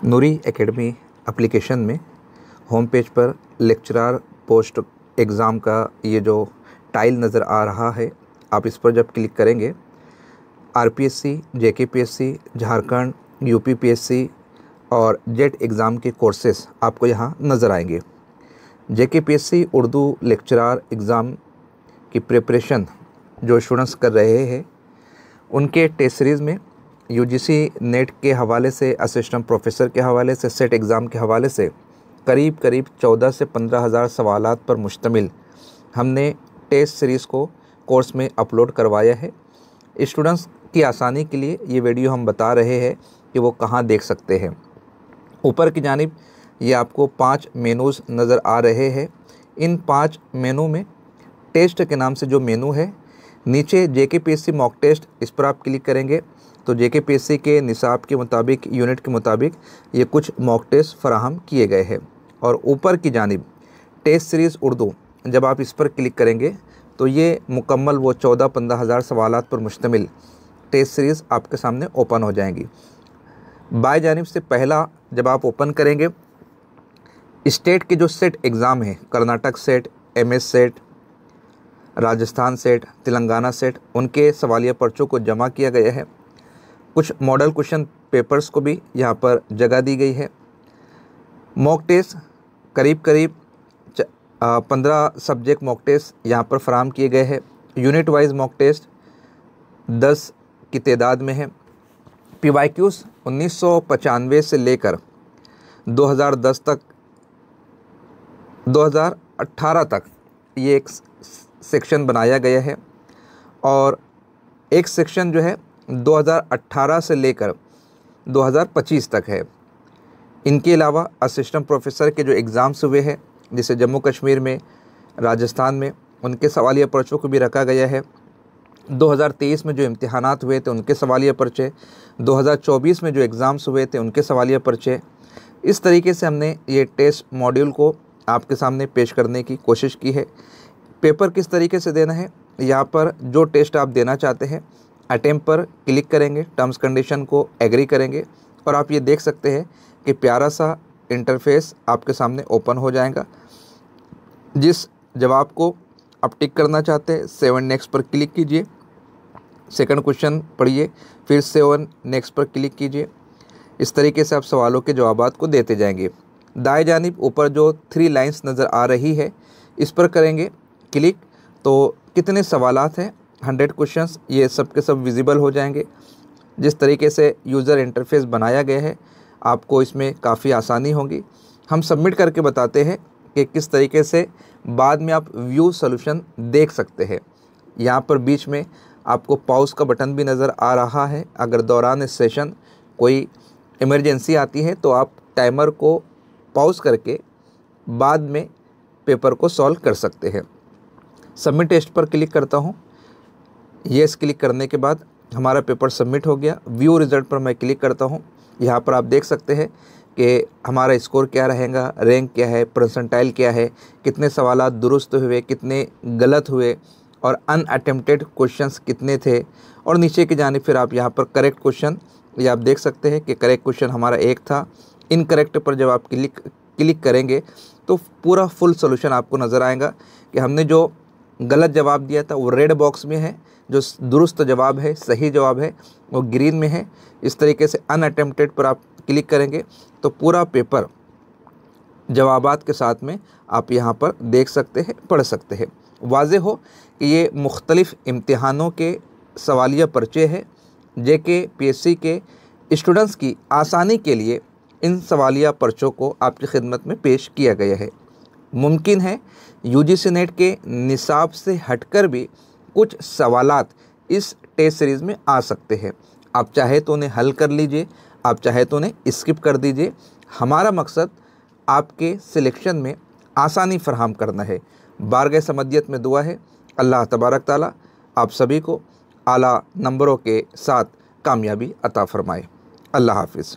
नूरी academy application में home page पर lecturer post exam का ये जो टाइल नज़र आ रहा है, आप इस पर जब क्लिक करेंगे आरपीएससी, जेकेपीएससी, झारखंड, यूपीपीएससी और जेट एग्ज़ाम के कोर्सेस आपको यहाँ नज़र आएंगे। जेकेपीएससी उर्दू लेक्चरर एग्ज़ाम की प्रिपरेशन जो स्टूडेंट्स कर रहे हैं, उनके टेस्ट सीरीज़ में यूजीसी नेट के हवाले से, असिस्टेंट प्रोफेसर के हवाले से, सेट एग्ज़ाम के हवाले से करीब 14 से 15 हज़ार सवालात पर मुश्तमिल हमने टेस्ट सीरीज़ को कोर्स में अपलोड करवाया है। स्टूडेंट्स की आसानी के लिए ये वीडियो हम बता रहे हैं कि वो कहाँ देख सकते हैं। ऊपर की जानिब ये आपको 5 मेनूज़ नज़र आ रहे हैं। इन 5 मेनू में टेस्ट के नाम से जो मेनू है, नीचे जेकेपीएससी मॉक टेस्ट, इस पर आप क्लिक करेंगे तो जेकेपीएससी के निसाब के मुताबिक, यूनिट के मुताबिक ये कुछ मॉक टेस्ट फराहम किए गए हैं। और ऊपर की जानिब टेस्ट सीरीज़ उर्दू, जब आप इस पर क्लिक करेंगे तो ये मुकम्मल वो 14-15 हज़ार सवालात पर मुश्तमिल टेस्ट सीरीज़ आपके सामने ओपन हो जाएंगी। बाएं जानिब से पहला जब आप ओपन करेंगे, स्टेट के जो सेट एग्ज़ाम है, Karnataka set, MS set, Rajasthan set, Telangana set, उनके सवालिया पर्चों को जमा किया गया है। कुछ मॉडल क्वेश्चन पेपर्स को भी यहाँ पर जगह दी गई है। मॉक टेस्ट करीब 15 सब्जेक्ट मॉक टेस्ट यहाँ पर फराहम किए गए हैं। यूनिट वाइज मॉक टेस्ट 10 की तादाद में है। पीवाईक्यूज़ 1995 से लेकर 2010 तक, 2018 तक ये एक सेक्शन बनाया गया है और एक सेक्शन जो है 2018 से लेकर 2025 तक है। इनके अलावा असिस्टेंट प्रोफेसर के जो एग्ज़ाम्स हुए हैं, जैसे जम्मू कश्मीर में, राजस्थान में, उनके सवालिया पर्चों को भी रखा गया है। 2023 में जो इम्तिहानात हुए थे उनके सवालिया पर्चे, 2024 में जो एग्ज़ाम्स हुए थे उनके सवालिया पर्चे, इस तरीके से हमने ये टेस्ट मॉड्यूल को आपके सामने पेश करने की कोशिश की है। पेपर किस तरीके से देना है, यहाँ पर जो टेस्ट आप देना चाहते हैं, अटेम्प्ट पर क्लिक करेंगे, टर्म्स कंडीशन को एग्री करेंगे और आप ये देख सकते हैं कि प्यारा सा इंटरफेस आपके सामने ओपन हो जाएगा। जिस जवाब को आप टिक करना चाहते हैं, 7 नेक्स्ट पर क्लिक कीजिए, सेकंड क्वेश्चन पढ़िए, फिर 7 नेक्स्ट पर क्लिक कीजिए। इस तरीके से आप सवालों के जवाबात को देते जाएंगे। दाएं जानिब ऊपर जो 3 लाइंस नज़र आ रही है, इस पर करेंगे क्लिक तो कितने सवालात हैं, 100 क्वेश्चंस, ये सब के सब विजिबल हो जाएंगे। जिस तरीके से यूज़र इंटरफेस बनाया गया है, आपको इसमें काफ़ी आसानी होगी। हम सबमिट करके बताते हैं कि किस तरीके से बाद में आप व्यू सॉल्यूशन देख सकते हैं। यहाँ पर बीच में आपको पॉज का बटन भी नज़र आ रहा है। अगर दौरान इस सेशन कोई इमरजेंसी आती है तो आप टाइमर को पॉज करके बाद में पेपर को सॉल्व कर सकते हैं। सबमिट टेस्ट पर क्लिक करता हूँ। येस क्लिक करने के बाद हमारा पेपर सबमिट हो गया। व्यू रिज़ल्ट पर मैं क्लिक करता हूँ। यहाँ पर आप देख सकते हैं कि हमारा स्कोर क्या रहेगा, रैंक क्या है, परसेंटाइल क्या है, कितने सवालात दुरुस्त हुए, कितने गलत हुए और अनअटेम्प्टेड क्वेश्चंस कितने थे। और नीचे की जानिब फिर आप यहाँ पर करेक्ट क्वेश्चन, ये आप देख सकते हैं कि करेक्ट क्वेश्चन हमारा 1 था। इनकरेक्ट पर जब आप क्लिक करेंगे तो पूरा फुल सॉल्यूशन आपको नज़र आएगा कि हमने जो गलत जवाब दिया था वो रेड बॉक्स में है, जो दुरुस्त जवाब है, सही जवाब है, वो ग्रीन में है। इस तरीके से अनअटेम्प्टेड पर आप क्लिक करेंगे तो पूरा पेपर जवाबात के साथ में आप यहाँ पर देख सकते हैं, पढ़ सकते हैं। वाज़े हो कि ये मुख्तलिफ़ इम्तिहानों के सवालिया पर्चे हैं। जेकेपीएससी के स्टूडेंट्स की आसानी के लिए इन सवालिया पर्चों को आपकी खिदमत में पेश किया गया है। मुमकिन है यूजीसी नेट के निसाब से हटकर भी कुछ सवालात इस टेस्ट सीरीज़ में आ सकते हैं। आप चाहे तो उन्हें हल कर लीजिए, आप चाहे तो उन्हें स्किप कर दीजिए। हमारा मकसद आपके सिलेक्शन में आसानी फराहम करना है। बारगाह समदियत में दुआ है, अल्लाह तबारक ताला आप सभी को आला नंबरों के साथ कामयाबी अता फ़रमाए। अल्लाह हाफ़िज़।